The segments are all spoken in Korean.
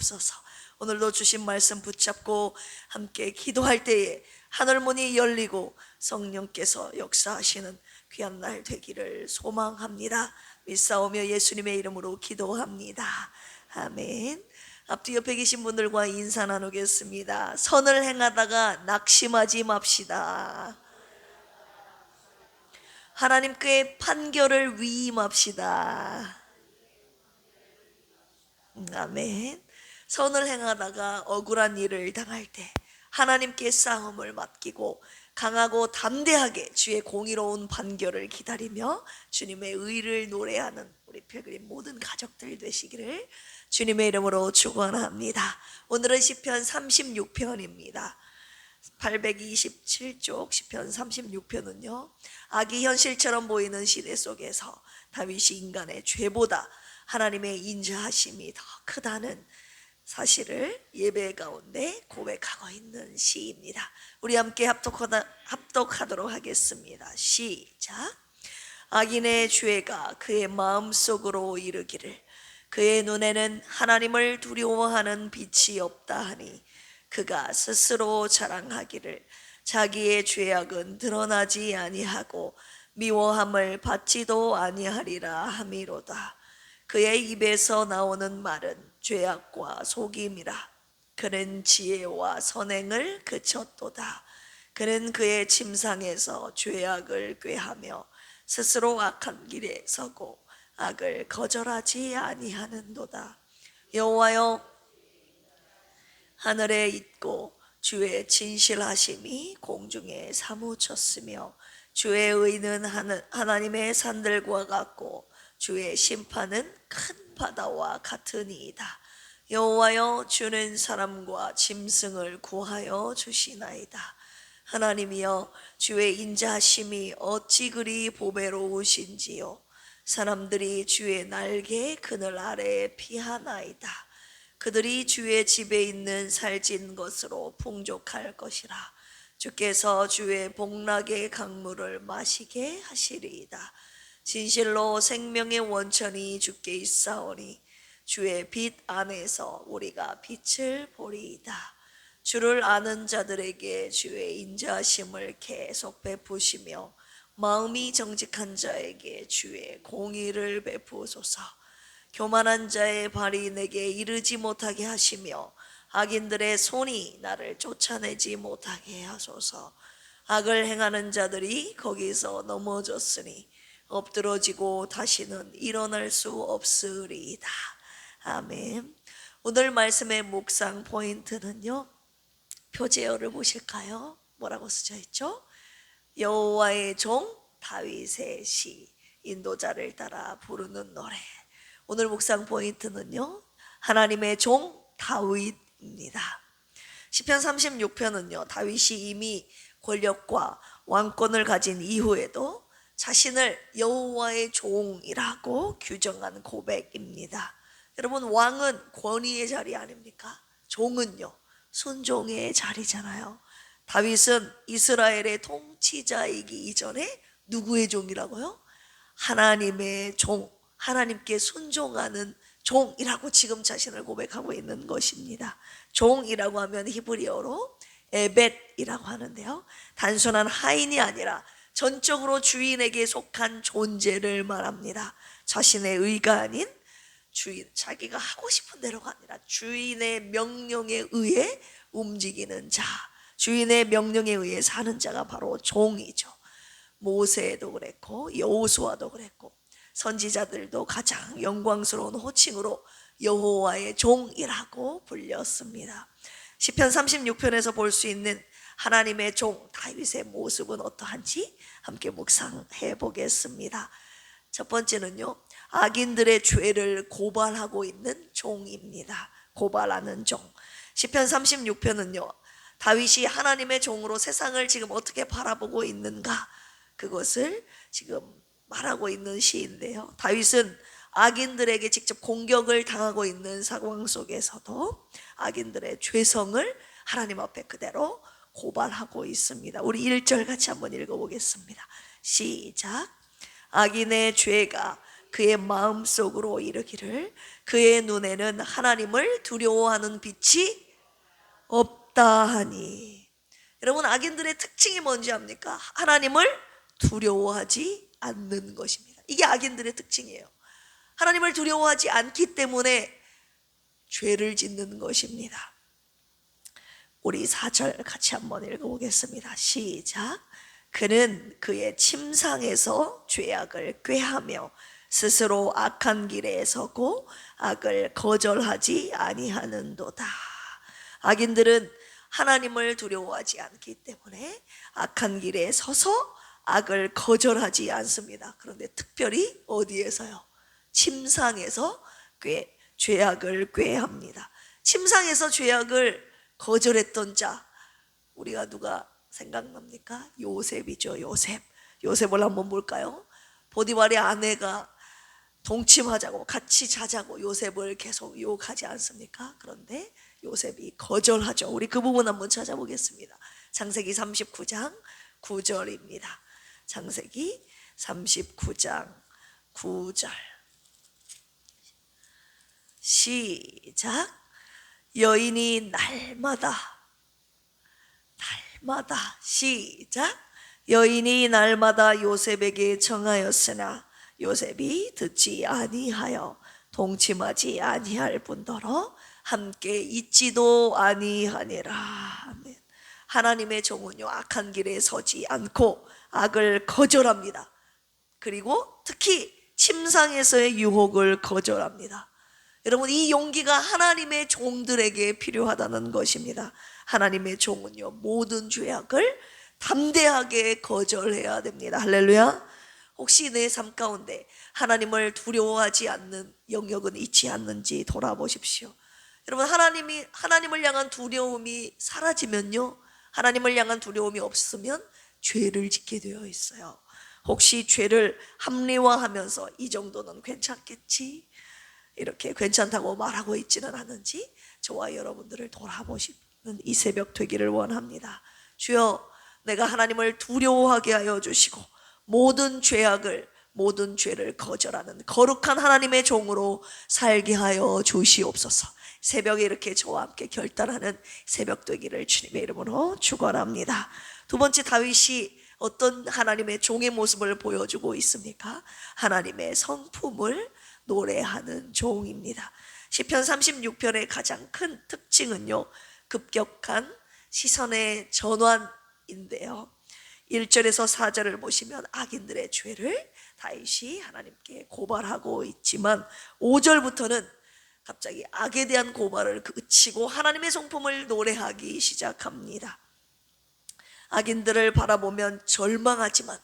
주옵소서. 오늘도 주신 말씀 붙잡고 함께 기도할 때에 하늘문이 열리고 성령께서 역사하시는 귀한 날 되기를 소망합니다. 믿사오며 예수님의 이름으로 기도합니다. 아멘. 앞뒤 옆에 계신 분들과 인사 나누겠습니다. 선을 행하다가 낙심하지 맙시다. 하나님께 판결을 위임합시다. 아멘. 선을 행하다가 억울한 일을 당할 때 하나님께 싸움을 맡기고 강하고 담대하게 주의 공의로운 판결을 기다리며 주님의 의를 노래하는 우리 필그림 모든 가족들 되시기를 주님의 이름으로 축원합니다. 오늘은 시편 36편입니다. 827쪽 시편 36편은요, 악이 현실처럼 보이는 시대 속에서 다윗이 인간의 죄보다 하나님의 인자하심이 더 크다는 사실을 예배 가운데 고백하고 있는 시입니다. 우리 함께 합독하도록 하겠습니다. 시작. 악인의 죄가 그의 마음속으로 이르기를 그의 눈에는 하나님을 두려워하는 빛이 없다 하니 그가 스스로 자랑하기를 자기의 죄악은 드러나지 아니하고 미워함을 받지도 아니하리라 함이로다. 그의 입에서 나오는 말은 죄악과 속임이라. 그는 지혜와 선행을 그쳤도다. 그는 그의 침상에서 죄악을 꾀하며 스스로 악한 길에 서고 악을 거절하지 아니하는도다. 여호와여, 하늘에 있고 주의 진실하심이 공중에 사무쳤으며 주의 의는 하나님의 산들과 같고 주의 심판은 큰 바다와 같으니이다. 여호와여, 주는 사람과 짐승을 구하여 주시나이다. 하나님이여, 주의 인자하심이 어찌 그리 보배로우신지요. 사람들이 주의 날개 그늘 아래에 피하나이다. 그들이 주의 집에 있는 살찐 것으로 풍족할 것이라. 주께서 주의 복락의 강물을 마시게 하시리이다. 진실로 생명의 원천이 주께 있사오니 주의 빛 안에서 우리가 빛을 보리이다. 주를 아는 자들에게 주의 인자하심을 계속 베푸시며 마음이 정직한 자에게 주의 공의를 베푸소서. 교만한 자의 발이 내게 이르지 못하게 하시며 악인들의 손이 나를 쫓아내지 못하게 하소서. 악을 행하는 자들이 거기서 넘어졌으니 엎드러지고 다시는 일어날 수 없으리이다. 아멘. 오늘 말씀의 묵상 포인트는요, 표제어를 보실까요? 뭐라고 쓰여 있죠? 여호와의 종 다윗의 시, 인도자를 따라 부르는 노래. 오늘 묵상 포인트는요, 하나님의 종 다윗입니다. 시편 36편은요, 다윗이 이미 권력과 왕권을 가진 이후에도 자신을 여호와의 종이라고 규정한 고백입니다. 여러분, 왕은 권위의 자리 아닙니까? 종은요, 순종의 자리잖아요. 다윗은 이스라엘의 통치자이기 이전에 누구의 종이라고요? 하나님의 종, 하나님께 순종하는 종이라고 지금 자신을 고백하고 있는 것입니다. 종이라고 하면 히브리어로 에벳이라고 하는데요, 단순한 하인이 아니라 전적으로 주인에게 속한 존재를 말합니다. 자신의 의가 아닌 주인, 자기가 하고 싶은 대로가 아니라 주인의 명령에 의해 움직이는 자, 주인의 명령에 의해 사는 자가 바로 종이죠. 모세도 그랬고 여호수아도 그랬고 선지자들도 가장 영광스러운 호칭으로 여호와의 종이라고 불렸습니다. 시편 36편에서 볼 수 있는 하나님의 종 다윗의 모습은 어떠한지 함께 묵상해 보겠습니다. 첫 번째는요, 악인들의 죄를 고발하고 있는 종입니다. 고발하는 종. 시편 36편은요, 다윗이 하나님의 종으로 세상을 지금 어떻게 바라보고 있는가, 그것을 지금 말하고 있는 시인데요, 다윗은 악인들에게 직접 공격을 당하고 있는 상황 속에서도 악인들의 죄성을 하나님 앞에 그대로 고발하고 있습니다. 우리 1절 같이 한번 읽어보겠습니다. 시작. 악인의 죄가 그의 마음속으로 이르기를 그의 눈에는 하나님을 두려워하는 빛이 없다 하니. 여러분, 악인들의 특징이 뭔지 압니까? 하나님을 두려워하지 않는 것입니다. 이게 악인들의 특징이에요. 하나님을 두려워하지 않기 때문에 죄를 짓는 것입니다. 우리 4절 같이 한번 읽어보겠습니다. 시작. 그는 그의 침상에서 죄악을 꾀하며 스스로 악한 길에 서고 악을 거절하지 아니하는도다. 악인들은 하나님을 두려워하지 않기 때문에 악한 길에 서서 악을 거절하지 않습니다. 그런데 특별히 어디에서요? 침상에서 죄악을 꾀합니다. 침상에서 죄악을 거절했던 자, 우리가 누가 생각납니까? 요셉이죠. 요셉을 한번 볼까요? 보디발의 아내가 동침하자고, 같이 자자고 요셉을 계속 유혹하지 않습니까? 그런데 요셉이 거절하죠. 우리 그 부분 한번 찾아보겠습니다. 창세기 39장 9절입니다. 창세기 39장 9절 시작. 여인이 날마다 시작. 여인이 날마다 요셉에게 청하였으나 요셉이 듣지 아니하여 동침하지 아니할 뿐더러 함께 있지도 아니하니라. 아멘. 하나님의 종은요, 악한 길에 서지 않고 악을 거절합니다. 그리고 특히 침상에서의 유혹을 거절합니다. 여러분, 이 용기가 하나님의 종들에게 필요하다는 것입니다. 하나님의 종은요, 모든 죄악을 담대하게 거절해야 됩니다. 할렐루야. 혹시 내 삶 가운데 하나님을 두려워하지 않는 영역은 있지 않는지 돌아보십시오. 여러분, 하나님을 향한 두려움이 사라지면요, 하나님을 향한 두려움이 없으면 죄를 짓게 되어 있어요. 혹시 죄를 합리화하면서 이 정도는 괜찮겠지, 이렇게 괜찮다고 말하고 있지는 않은지 저와 여러분들을 돌아보시는 이 새벽 되기를 원합니다. 주여, 내가 하나님을 두려워하게 하여 주시고 모든 죄를 거절하는 거룩한 하나님의 종으로 살게 하여 주시옵소서. 새벽에 이렇게 저와 함께 결단하는 새벽 되기를 주님의 이름으로 축원합니다. 두 번째, 다윗이 어떤 하나님의 종의 모습을 보여주고 있습니까? 하나님의 성품을 노래하는 종입니다. 시편 36편의 가장 큰 특징은요, 급격한 시선의 전환인데요, 1절에서 4절을 보시면 악인들의 죄를 다윗이 하나님께 고발하고 있지만 5절부터는 갑자기 악에 대한 고발을 그치고 하나님의 성품을 노래하기 시작합니다. 악인들을 바라보면 절망하지만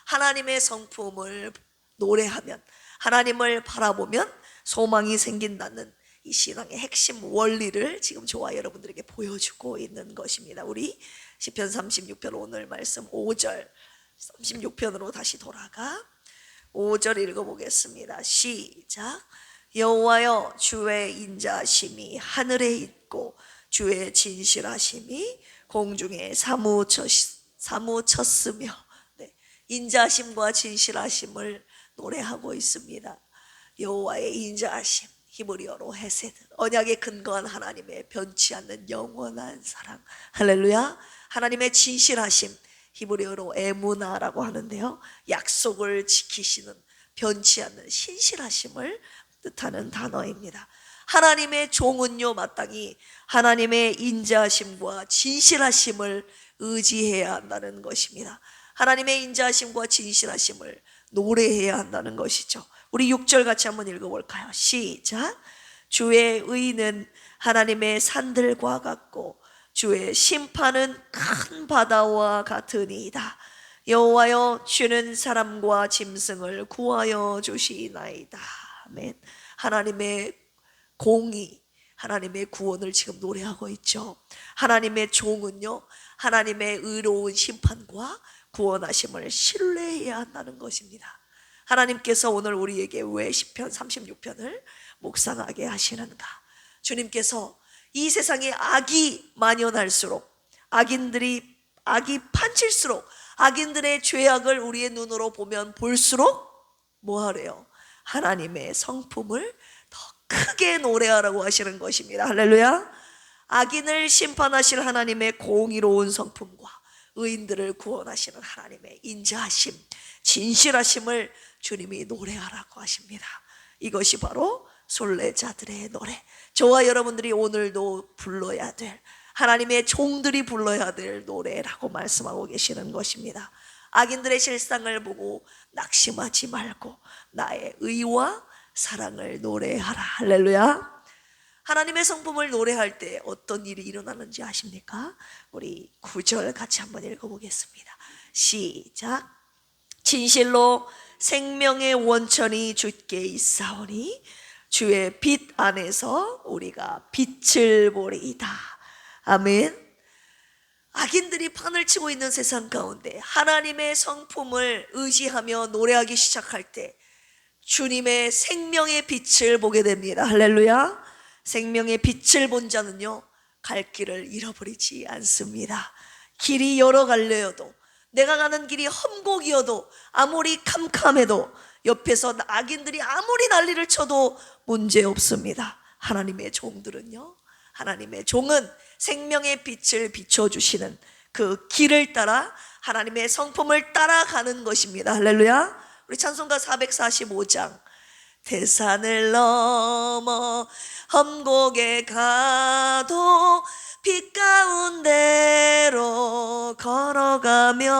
하나님의 성품을 노래하면, 하나님을 바라보면 소망이 생긴다는 이 신앙의 핵심 원리를 지금 저와 여러분들에게 보여주고 있는 것입니다. 우리 시편 36편 오늘 말씀 5절, 36편으로 다시 돌아가 5절 읽어보겠습니다. 시작. 여호와여, 주의 인자하심이 하늘에 있고 주의 진실하심이 공중에 사무쳤으며. 네, 인자하심과 진실하심을 노래하고 있습니다. 여호와의 인자하심, 히브리어로 헤세드, 언약에 근거한 하나님의 변치 않는 영원한 사랑. 할렐루야. 하나님의 진실하심, 히브리어로 에무나라고 하는데요, 약속을 지키시는 변치 않는 신실하심을 뜻하는 단어입니다. 하나님의 종은요, 마땅히 하나님의 인자하심과 진실하심을 의지해야 한다는 것입니다. 하나님의 인자하심과 진실하심을 노래해야 한다는 것이죠. 우리 6절 같이 한번 읽어볼까요? 시작. 주의 의는 하나님의 산들과 같고 주의 심판은 큰 바다와 같으니이다. 여호와여, 주는 사람과 짐승을 구하여 주시나이다. 아멘. 하나님의 공의, 하나님의 구원을 지금 노래하고 있죠. 하나님의 종은요, 하나님의 의로운 심판과 구원하심을 신뢰해야 한다는 것입니다. 하나님께서 오늘 우리에게 왜 시편 36편을 묵상하게 하시는가? 주님께서 이 세상에 악이 만연할수록, 악이 판칠수록, 악인들의 죄악을 우리의 눈으로 보면 볼수록 뭐 하래요? 하나님의 성품을 더 크게 노래하라고 하시는 것입니다. 할렐루야. 악인을 심판하실 하나님의 공의로운 성품과 의인들을 구원하시는 하나님의 인자하심, 진실하심을 주님이 노래하라고 하십니다. 이것이 바로 순례자들의 노래, 저와 여러분들이 오늘도 불러야 될, 하나님의 종들이 불러야 될 노래라고 말씀하고 계시는 것입니다. 악인들의 실상을 보고 낙심하지 말고 나의 의와 사랑을 노래하라. 할렐루야. 하나님의 성품을 노래할 때 어떤 일이 일어나는지 아십니까? 우리 9절 같이 한번 읽어보겠습니다. 시작. 진실로 생명의 원천이 주께 있사오니 주의 빛 안에서 우리가 빛을 보리이다. 아멘. 악인들이 판을 치고 있는 세상 가운데 하나님의 성품을 의지하며 노래하기 시작할 때 주님의 생명의 빛을 보게 됩니다. 할렐루야. 생명의 빛을 본 자는요, 갈 길을 잃어버리지 않습니다. 길이 여러 갈래여도, 내가 가는 길이 험곡이어도, 아무리 캄캄해도, 옆에서 악인들이 아무리 난리를 쳐도 문제 없습니다. 하나님의 종들은요, 하나님의 종은 생명의 빛을 비춰주시는 그 길을 따라 하나님의 성품을 따라가는 것입니다. 할렐루야. 우리 찬송가 445장, 대산을 넘어 험곡에 가도 빛 가운데로 걸어가면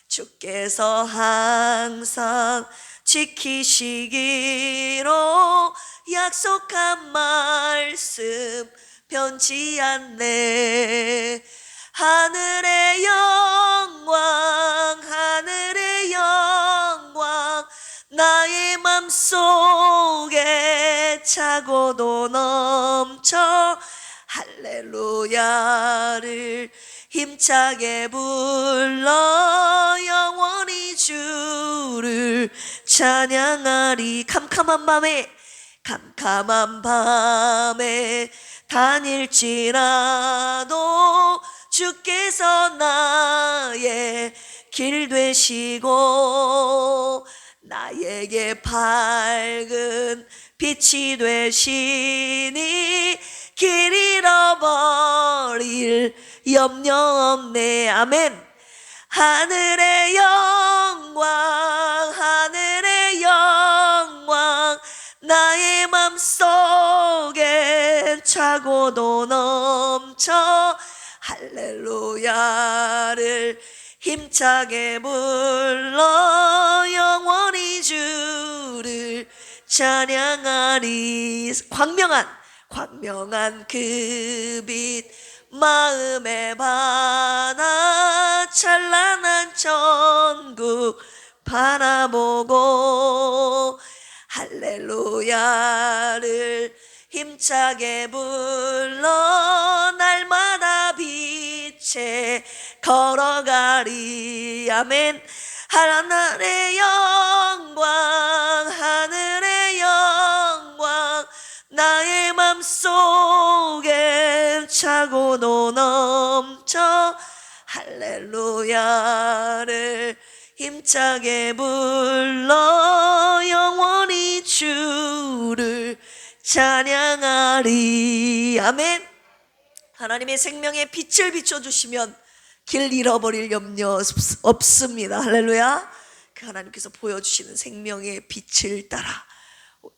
주께서 항상 지키시기로 약속한 말씀 변치 않네. 하늘의 영광, 하늘의 영광, 나의 맘속에 차고도 넘쳐 할렐루야를 힘차게 불러 영원히 주를 찬양하리. 캄캄한 밤에 다닐지라도 주께서 나의 길 되시고 나에게 밝은 빛이 되시니 길 잃어버릴 염려 없네. 아멘. 하늘의 영광, 하늘의 영광, 나의 맘속에 차고도 넘쳐 할렐루야를 힘차게 불러 영원히 주를 찬양하리. 광명한 그 빛 마음에 받아 찬란한 천국 바라보고 할렐루야를 힘차게 불러 날마다 빛에 걸어가리. 아멘. 하늘의 영광, 하늘의 영광, 나의 맘속에 차고도 넘쳐 할렐루야를 힘차게 불러 영원히 주를 찬양하리. 아멘. 하나님의 생명의 빛을 비춰주시면 길 잃어버릴 염려 없습니다. 할렐루야. 그 하나님께서 보여주시는 생명의 빛을 따라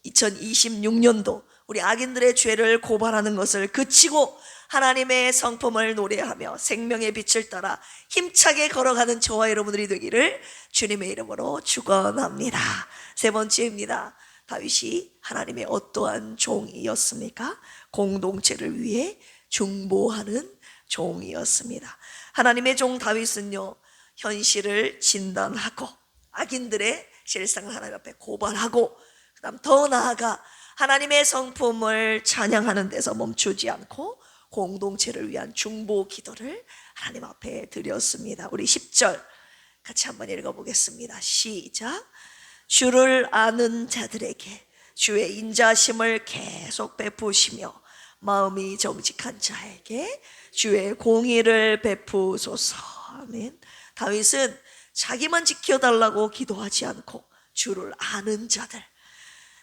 2026년도 우리 악인들의 죄를 고발하는 것을 그치고 하나님의 성품을 노래하며 생명의 빛을 따라 힘차게 걸어가는 저와 여러분들이 되기를 주님의 이름으로 축원합니다. 세 번째입니다. 다윗이 하나님의 어떠한 종이었습니까? 공동체를 위해 중보하는 종이었습니다. 하나님의 종 다윗은요, 현실을 진단하고 악인들의 실상을 하나님 앞에 고발하고, 그 다음 더 나아가 하나님의 성품을 찬양하는 데서 멈추지 않고 공동체를 위한 중보 기도를 하나님 앞에 드렸습니다. 우리 10절 같이 한번 읽어보겠습니다. 시작. 주를 아는 자들에게 주의 인자심을 계속 베푸시며 마음이 정직한 자에게 주의 공의를 베푸소서. 아멘. 다윗은 자기만 지켜달라고 기도하지 않고 주를 아는 자들,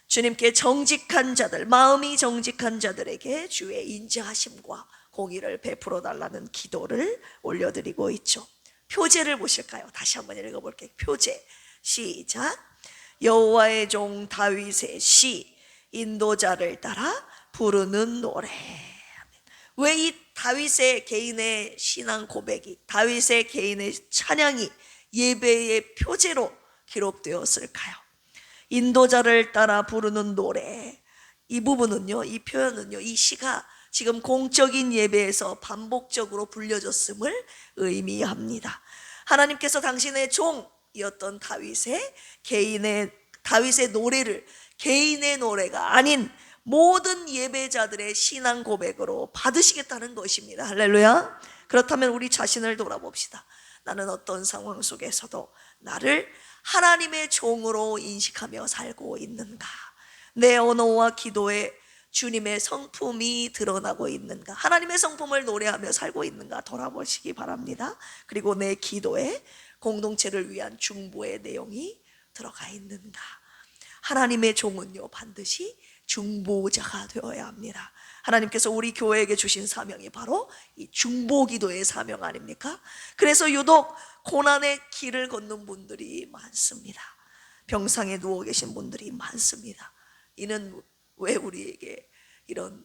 주님께 정직한 자들, 마음이 정직한 자들에게 주의 인자하심과 공의를 베풀어 달라는 기도를 올려드리고 있죠. 표제를 보실까요? 다시 한번 읽어볼게요. 표제 시작. 여호와의 종 다윗의 시, 인도자를 따라 부르는 노래. 왜 이 다윗의 개인의 신앙 고백이, 다윗의 개인의 찬양이 예배의 표제로 기록되었을까요? 인도자를 따라 부르는 노래, 이 부분은요, 이 표현은요, 이 시가 지금 공적인 예배에서 반복적으로 불려졌음을 의미합니다. 하나님께서 당신의 종이었던 다윗의 노래를 개인의 노래가 아닌 모든 예배자들의 신앙 고백으로 받으시겠다는 것입니다. 할렐루야. 그렇다면 우리 자신을 돌아봅시다. 나는 어떤 상황 속에서도 나를 하나님의 종으로 인식하며 살고 있는가? 내 언어와 기도에 주님의 성품이 드러나고 있는가? 하나님의 성품을 노래하며 살고 있는가? 돌아보시기 바랍니다. 그리고 내 기도에 공동체를 위한 중보의 내용이 들어가 있는가? 하나님의 종은요, 반드시 중보자가 되어야 합니다. 하나님께서 우리 교회에게 주신 사명이 바로 이 중보기도의 사명 아닙니까? 그래서 유독 고난의 길을 걷는 분들이 많습니다. 병상에 누워 계신 분들이 많습니다. 이는 왜 우리에게 이런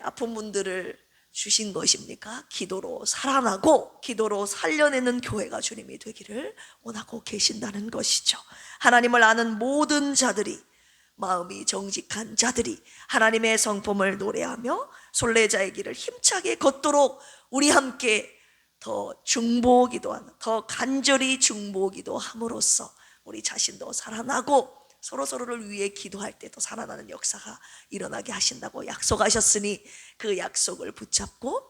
아픈 분들을 주신 것입니까? 기도로 살아나고 기도로 살려내는 교회가 주님이 되기를 원하고 계신다는 것이죠. 하나님을 아는 모든 자들이, 마음이 정직한 자들이 하나님의 성품을 노래하며 순례자의 길을 힘차게 걷도록 우리 함께 더 중보기도하는, 더 간절히 중보기도함으로써 우리 자신도 살아나고 서로서로를 위해 기도할 때 또 살아나는 역사가 일어나게 하신다고 약속하셨으니 그 약속을 붙잡고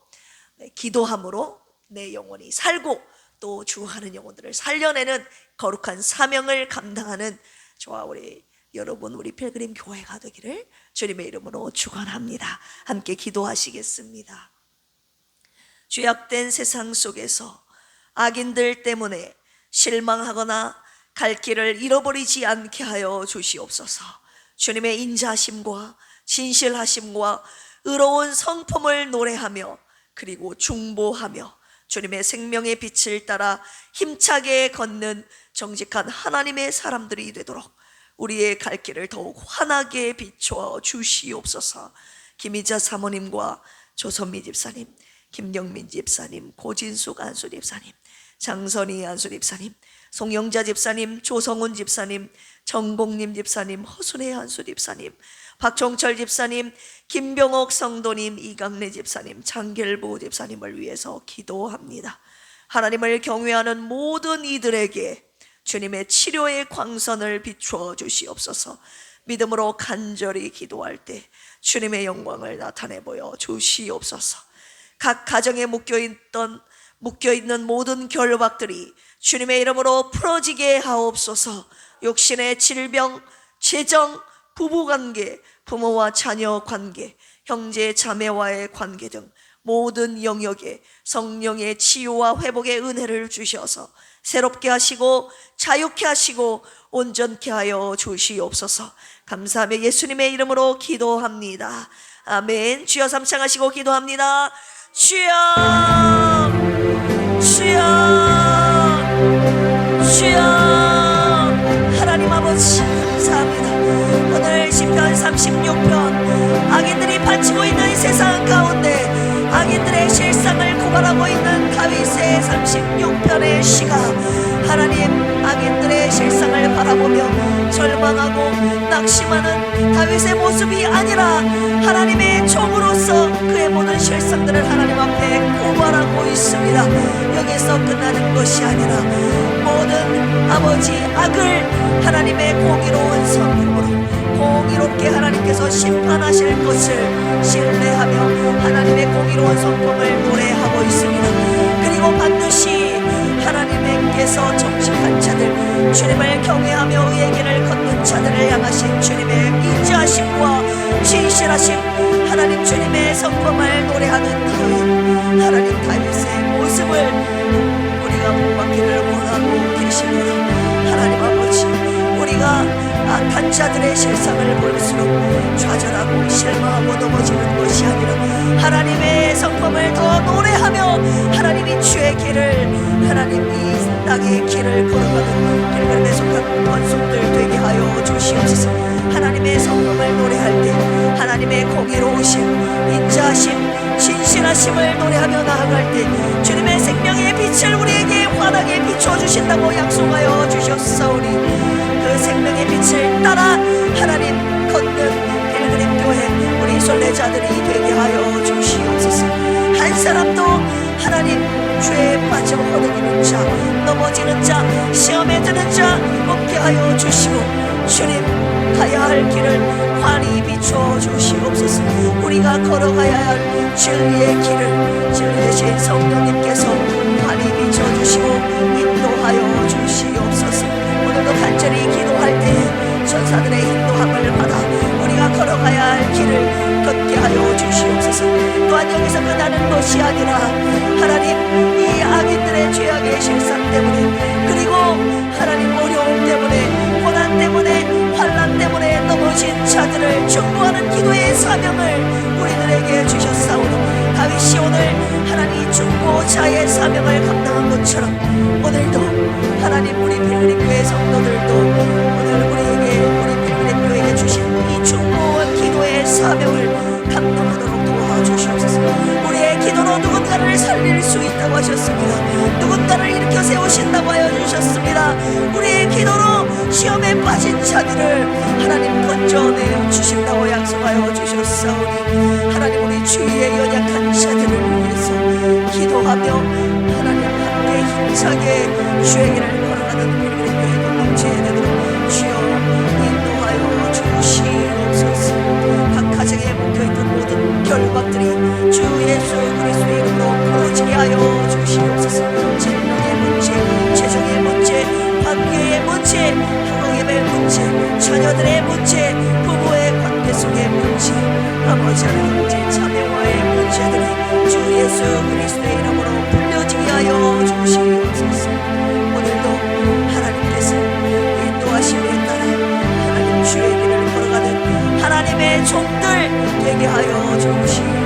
기도함으로 내 영혼이 살고 또 죽어가는 영혼들을 살려내는 거룩한 사명을 감당하는 저와 우리 여러분, 우리 필그림 교회가 되기를 주님의 이름으로 축원합니다. 함께 기도하시겠습니다. 죄악된 세상 속에서 악인들 때문에 실망하거나 갈 길을 잃어버리지 않게 하여 주시옵소서. 주님의 인자하심과 진실하심과 의로운 성품을 노래하며 그리고 중보하며 주님의 생명의 빛을 따라 힘차게 걷는 정직한 하나님의 사람들이 되도록 우리의 갈 길을 더욱 환하게 비춰 주시옵소서. 김희자 사모님과 조선미 집사님, 김경민 집사님, 고진숙 안수 집사님, 장선희 안수 집사님, 송영자 집사님, 조성훈 집사님, 정복님 집사님, 허순혜 안수 집사님, 박종철 집사님, 김병옥 성도님, 이강래 집사님, 장길보 집사님을 위해서 기도합니다. 하나님을 경외하는 모든 이들에게 주님의 치료의 광선을 비추어 주시옵소서. 믿음으로 간절히 기도할 때 주님의 영광을 나타내 보여 주시옵소서. 각 가정에 묶여있는 모든 결박들이 주님의 이름으로 풀어지게 하옵소서. 육신의 질병, 재정, 부부관계, 부모와 자녀 관계, 형제 자매와의 관계 등 모든 영역에 성령의 치유와 회복의 은혜를 주셔서 새롭게 하시고 자유케 하시고 온전케 하여 주시옵소서. 감사하며 예수님의 이름으로 기도합니다. 아멘. 주여 삼창하시고 기도합니다. 주여, 주여, 주여. 하나님 아버지 감사합니다. 오늘 시편 36편, 악인들이 바치고 있는 이 세상 가운데 악인들의 실상을 고발하고 있는 다윗의 36편의 시가 하나님 악인들의 실상을 바라보며 절망하고 낙심하는 다윗의 모습이 아니라 하나님의 종으로서 그의 모든 실상들을 하나님 앞에 고발하고 있습니다. 여기서 끝나는 것이 아니라 모든 아버지 악을 하나님의 공의로운 성품으로 공의롭게 하나님께서 심판하실 것을 신뢰하며 하나님의 공의로운 성품을 노래하고 있습니다. 그리고 반드시 하나님께서 정직한 자들, 주님을 경외하며 의의 길을 걷는 자들을 향하신 주님의 인자하심과 진실하심, 하나님 주님의 성품을 노래하는 다윗, 하나님 다윗의 모습을 우리가 본받기를 원하고 계십니다. 하나님 아버지, 우리 모든 자들의 실상을 볼수록 좌절하고 실망하고 넘어지는 것이 아니라 하나님의 성품을 더 노래하며 하나님이 주의 길을, 하나님이 땅의 길을 걸어가는 길들에 속한 권속들 되게 하여 주시옵소서. 하나님의 성품을 노래할 때 하나님의 공의로우심, 인자하심, 진실하심을 노래하며 나아갈 때 주님의 생명의 빛을 우리에게 환하게 비춰주신다고 약속하여 주셨사오니 그 생명의 빛을 따라 하나님 걷는 필그림 교회 우리 순례자들이 되게 하여 주시옵소서. 한 사람도 하나님 죄에 빠져 허덕이는 자, 넘어지는 자, 시험에 드는 자 없게 하여 주시고 주님 가야 할 길을 환히 비춰 주시옵소서. 우리가 걸어가야 할 진리의 길을 진리 되신 성령님께서 환히 비춰 주시고 인도하여 주시옵소서. 오늘도 간절히 기도할 때 전사들의 인도함을 받아 우리가 걸어가야 할 길을 걷게 하여 주시옵소서. 또한 여기서 끝나는 것이 아니라 하나님 이 악인들의 죄악의 실상 때문에 그리고 하나님 어려움 때문에 고난 때문에 환난 때문에 넘어진 자들을 중보하는 기도의 사명을 우리들에게 주셨사오니 다윗이 오늘 하나님 중보자의 사명을 감당한 것처럼 오늘도 하나님 우리 필그림교회 성도들도 오늘 우리 필그림교회에 주신 이 중보와 기도의 사명을 감당하도록 도와주시옵소서. 우리의 기도로 누군가를 살릴 수 있다고 하셨습니다. 누군가를 일으켜 세우신다고 하여 주셨습니다. 우리의 기도로 시험에 빠진 자들을 하나님 건져내 주신다고 약속하여 주셨사오니 하나님 우리 주위의 연약한 자들을 위해서 기도하며 하나님 함께 힘차게 주의 길을 걸어가는 필그림교회 공동체에 되도록 주여 인도하여 주시옵소서. 각 가정에 묵혀있던 모든 결박들이 주 예수 그리스도의 이름으로 풀어지게 하여 주시옵소서. 질병의 문제, 재정의 문제, 관계의 문제, 학업의 문제, 자녀들의 문제, 부부의 관계 속의 문제, 아버지 하나님 문제, 자매와의 문제들이 주 예수 그리스도의 이름으로 풀려지게 하여 주시옵소서. 오늘도 하나님께서 인도하심에 따라 하나님 주의 길을 걸어가는 하나님의 종들 되게 하여 주시옵소서.